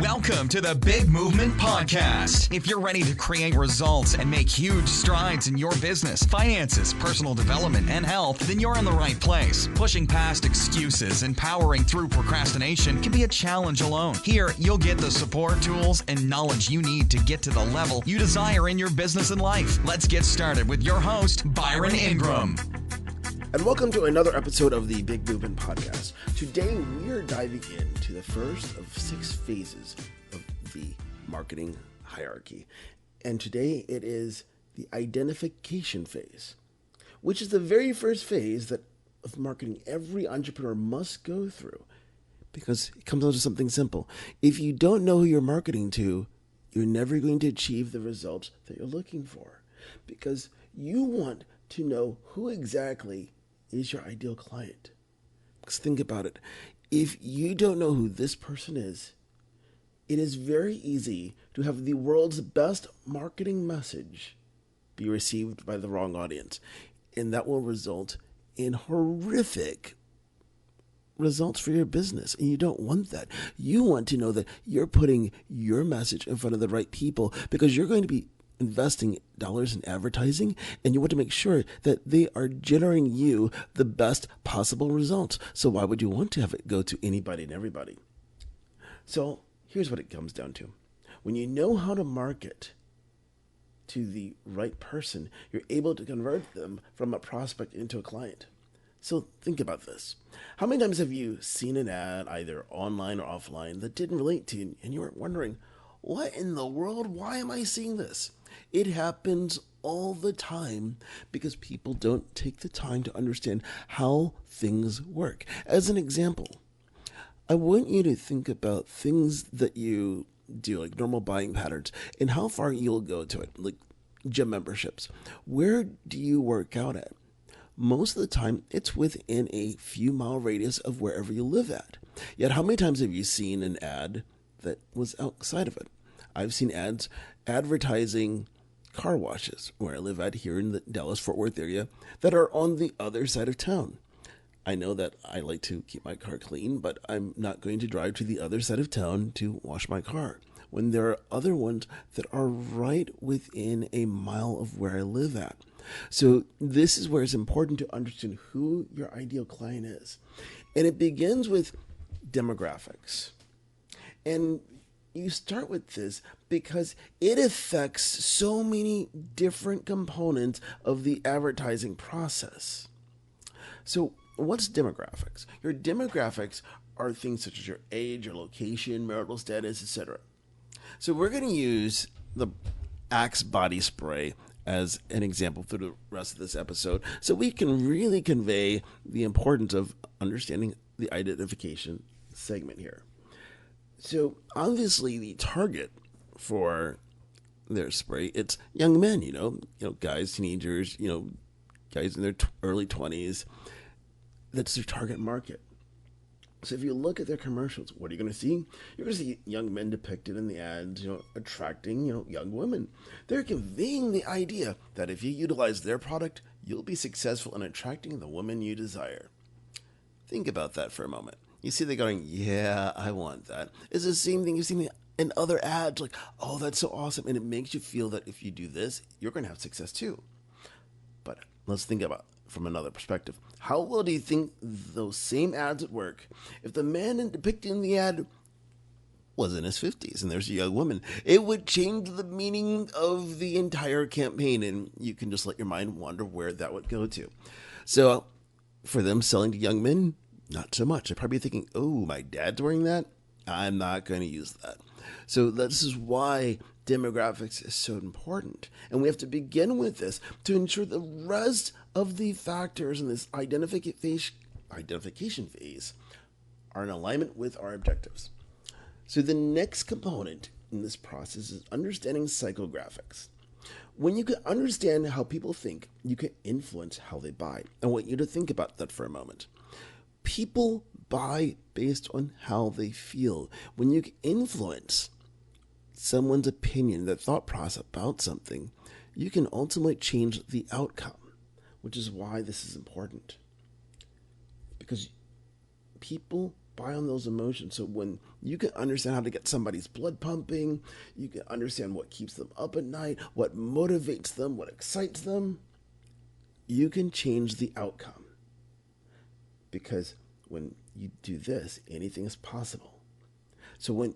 Welcome to the Big Movement Podcast. If you're ready to create results and make huge strides in your business, finances, personal development, and health, then you're in the right place. Pushing past excuses and powering through procrastination can be a challenge alone. Here, you'll get the support, tools, and knowledge you need to get to the level you desire in your business and life. Let's get started with your host, Byron Ingram. And welcome to another episode of the Big Movement Podcast. Today we are diving into the first of 6 phases of the marketing hierarchy. And today it is the identification phase, which is the very first phase of marketing every entrepreneur must go through, because it comes down to something simple. If you don't know who you're marketing to, you're never going to achieve the results that you're looking for, because you want to know who exactly is your ideal client. Because think about it. If you don't know who this person is, it is very easy to have the world's best marketing message be received by the wrong audience. And that will result in horrific results for your business. And you don't want that. You want to know that you're putting your message in front of the right people, because you're going to be investing dollars in advertising, and you want to make sure that they are generating you the best possible results. So why would you want to have it go to anybody and everybody? So here's what it comes down to. When you know how to market to the right person, you're able to convert them from a prospect into a client. So think about this. How many times have you seen an ad, either online or offline, that didn't relate to you, and you were wondering, what in the world? Why am I seeing this? It happens all the time because people don't take the time to understand how things work. As an example, I want you to think about things that you do, like normal buying patterns, and how far you'll go to it, like gym memberships. Where do you work out at? Most of the time, it's within a few mile radius of wherever you live at. Yet, how many times have you seen an ad that was outside of it? I've seen ads advertising car washes where I live at here in the Dallas-Fort Worth area that are on the other side of town. I know that I like to keep my car clean, but I'm not going to drive to the other side of town to wash my car, when there are other ones that are right within a mile of where I live at. So this is where it's important to understand who your ideal client is. And it begins with demographics. And you start with this because it affects so many different components of the advertising process. So what's demographics? Your demographics are things such as your age, your location, marital status, etc. So we're going to use the Axe body spray as an example through the rest of this episode, so we can really convey the importance of understanding the identification segment here. So obviously the target for their spray, it's young men, guys, teenagers, guys in their early 20s. That's their target market. So if you look at their commercials, what are you going to see? You're going to see young men depicted in the ads, attracting, young women. They're conveying the idea that if you utilize their product, you'll be successful in attracting the woman you desire. Think about that for a moment. You see they're going, yeah, I want that. It's the same thing you've seen in other ads, like, oh, that's so awesome. And it makes you feel that if you do this, you're going to have success too. But let's think about it from another perspective. How well do you think those same ads would work if the man depicted in the ad was in his 50s and there's a young woman? It would change the meaning of the entire campaign, and you can just let your mind wander where that would go to. So for them selling to young men, not so much. They're probably thinking, oh, my dad's wearing that? I'm not going to use that. So this is why demographics is so important. And we have to begin with this to ensure the rest of the factors in this identification phase are in alignment with our objectives. So the next component in this process is understanding psychographics. When you can understand how people think, you can influence how they buy. I want you to think about that for a moment. People buy based on how they feel. When you can influence someone's opinion, their thought process about something, you can ultimately change the outcome, which is why this is important. Because people buy on those emotions. So when you can understand how to get somebody's blood pumping, you can understand what keeps them up at night, what motivates them, what excites them, you can change the outcome. Because when you do this, anything is possible. So when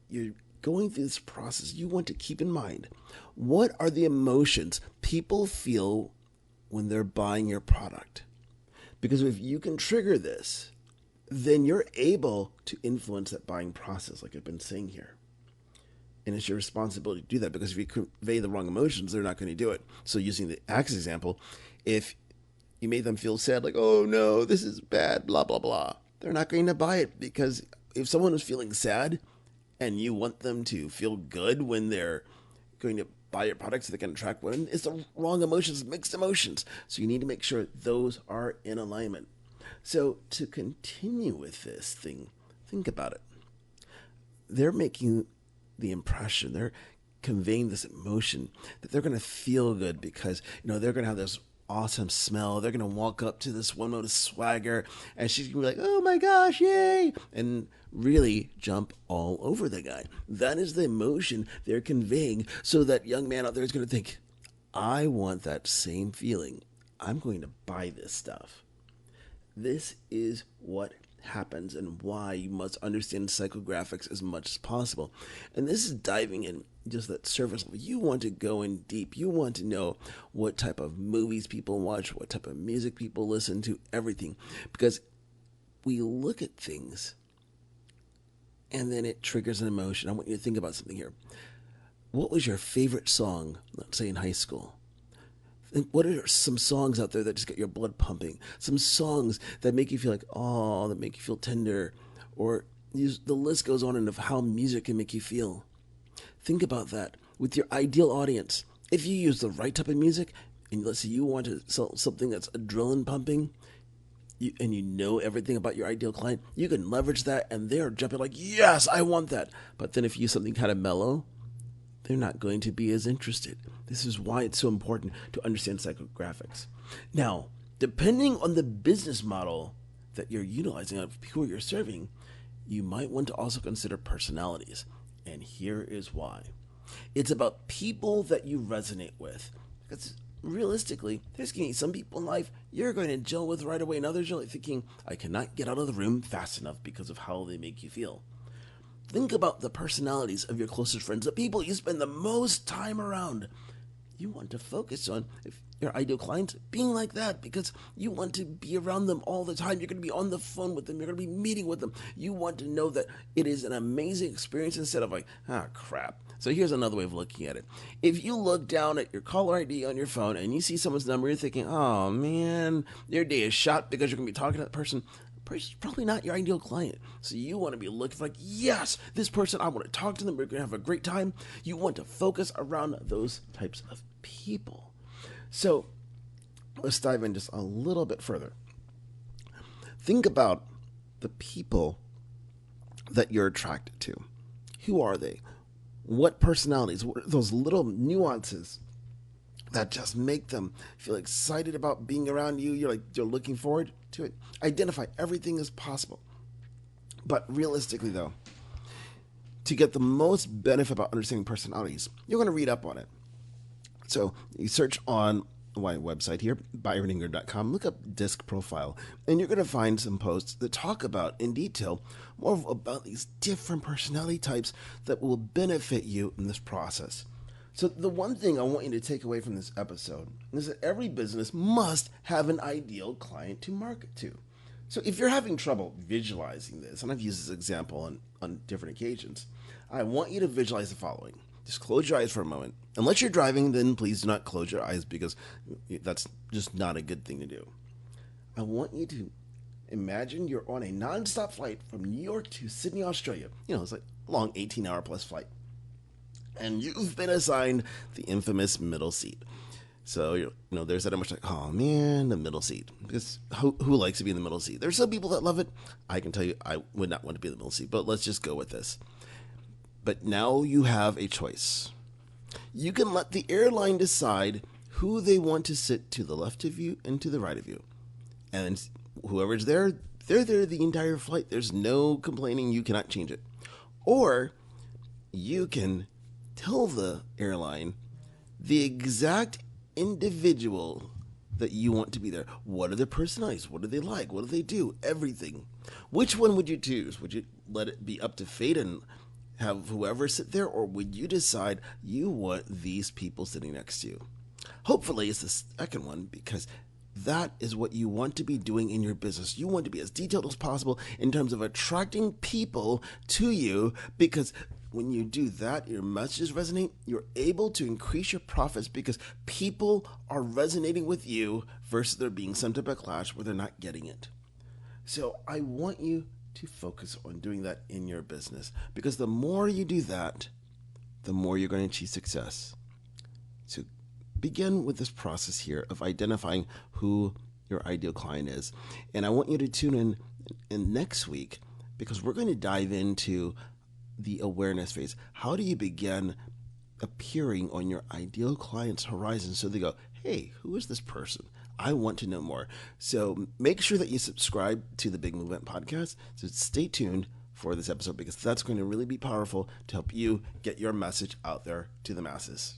you're going through this process, you want to keep in mind, what are the emotions people feel when they're buying your product? Because if you can trigger this, then you're able to influence that buying process, like I've been saying here. And it's your responsibility to do that, because if you convey the wrong emotions, they're not going to do it. So using the axe example, if you made them feel sad, like, oh no, this is bad, blah, blah, blah, they're not going to buy it. Because if someone is feeling sad and you want them to feel good when they're going to buy your product so they can attract women, it's the wrong emotions, mixed emotions. So you need to make sure those are in alignment. So to continue with this thing, think about it. They're making the impression, they're conveying this emotion that they're going to feel good because, they're going to have this awesome smell. They're going to walk up to this woman with swagger and she's going to be like, oh my gosh, yay, and really jump all over the guy. That is the emotion they're conveying. So that young man out there is going to think, I want that same feeling. I'm going to buy this stuff. This is what happens and why you must understand psychographics as much as possible. And this is diving in just that surface level. You want to go in deep. You want to know what type of movies people watch, what type of music people listen to, everything. Because we look at things and then it triggers an emotion. I want you to think about something here. What was your favorite song, let's say in high school? What are some songs out there that just get your blood pumping? Some songs that make you feel like, oh, that make you feel tender. Or the list goes on of how music can make you feel. Think about that with your ideal audience. If you use the right type of music, and let's say you want to sell something that's adrenaline pumping, and you know everything about your ideal client, you can leverage that and they're jumping like, yes, I want that. But then if you use something kind of mellow, they're not going to be as interested. This is why it's so important to understand psychographics. Now, depending on the business model that you're utilizing, of who you're serving, you might want to also consider personalities. And here is why. It's about people that you resonate with. Because realistically, there's going to be some people in life you're going to gel with right away, and others you're like thinking, I cannot get out of the room fast enough because of how they make you feel. Think about the personalities of your closest friends, the people you spend the most time around. You want to focus on, if your ideal client, being like that, because you want to be around them all the time. You're going to be on the phone with them. You're going to be meeting with them. You want to know that it is an amazing experience instead of like, crap. So here's another way of looking at it. If you look down at your caller ID on your phone and you see someone's number, you're thinking, oh man, your day is shot because you're going to be talking to that person. Probably not your ideal client. So you want to be looking for like, yes, this person, I want to talk to them. We're going to have a great time. You want to focus around those types of people. So let's dive in just a little bit further. Think about the people that you're attracted to. Who are they? What personalities? What are those little nuances that just make them feel excited about being around you? You're looking forward to it. Identify everything as possible. But realistically, though, to get the most benefit about understanding personalities, you're going to read up on it. So you search on my website here, byroninger.com, look up disc profile, and you're going to find some posts that talk about in detail more about these different personality types that will benefit you in this process. So the one thing I want you to take away from this episode is that every business must have an ideal client to market to. So if you're having trouble visualizing this, and I've used this example on different occasions, I want you to visualize the following. Just close your eyes for a moment. Unless you're driving, then please do not close your eyes because that's just not a good thing to do. I want you to imagine you're on a nonstop flight from New York to Sydney, Australia. It's like a long 18-hour plus flight. And you've been assigned the infamous middle seat. So, there's that much like, oh man, the middle seat. Because who likes to be in the middle seat? There's some people that love it. I can tell you I would not want to be in the middle seat, but let's just go with this. But now you have a choice. You can let the airline decide who they want to sit to the left of you and to the right of you. And whoever's there, They're there the entire flight. There's no complaining. You cannot change it. Or you can tell the airline the exact individual that you want to be there. What are their personalities? What do they like? What do they do? Everything. Which one would you choose? Would you let it be up to fate and have whoever sit there, or would you decide you want these people sitting next to you? Hopefully it's the second one, because that is what you want to be doing in your business. You want to be as detailed as possible in terms of attracting people to you, because when you do that, your messages resonate. You're able to increase your profits because people are resonating with you versus there being some type of clash where they're not getting it. So I want you to focus on doing that in your business, because the more you do that, the more you're going to achieve success. So begin with this process here of identifying who your ideal client is. And I want you to tune in next week, because we're going to dive into the awareness phase. How do you begin appearing on your ideal client's horizon so they go, hey, who is this person? I want to know more. So make sure that you subscribe to the Big Movement Podcast. So stay tuned for this episode, because that's going to really be powerful to help you get your message out there to the masses.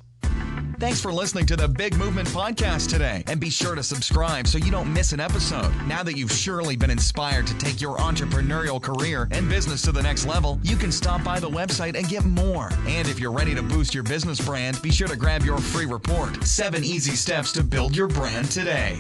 Thanks for listening to the Big Movement Podcast today. And be sure to subscribe so you don't miss an episode. Now that you've surely been inspired to take your entrepreneurial career and business to the next level, you can stop by the website and get more. And if you're ready to boost your business brand, be sure to grab your free report, 7 Easy Steps to Build Your Brand Today.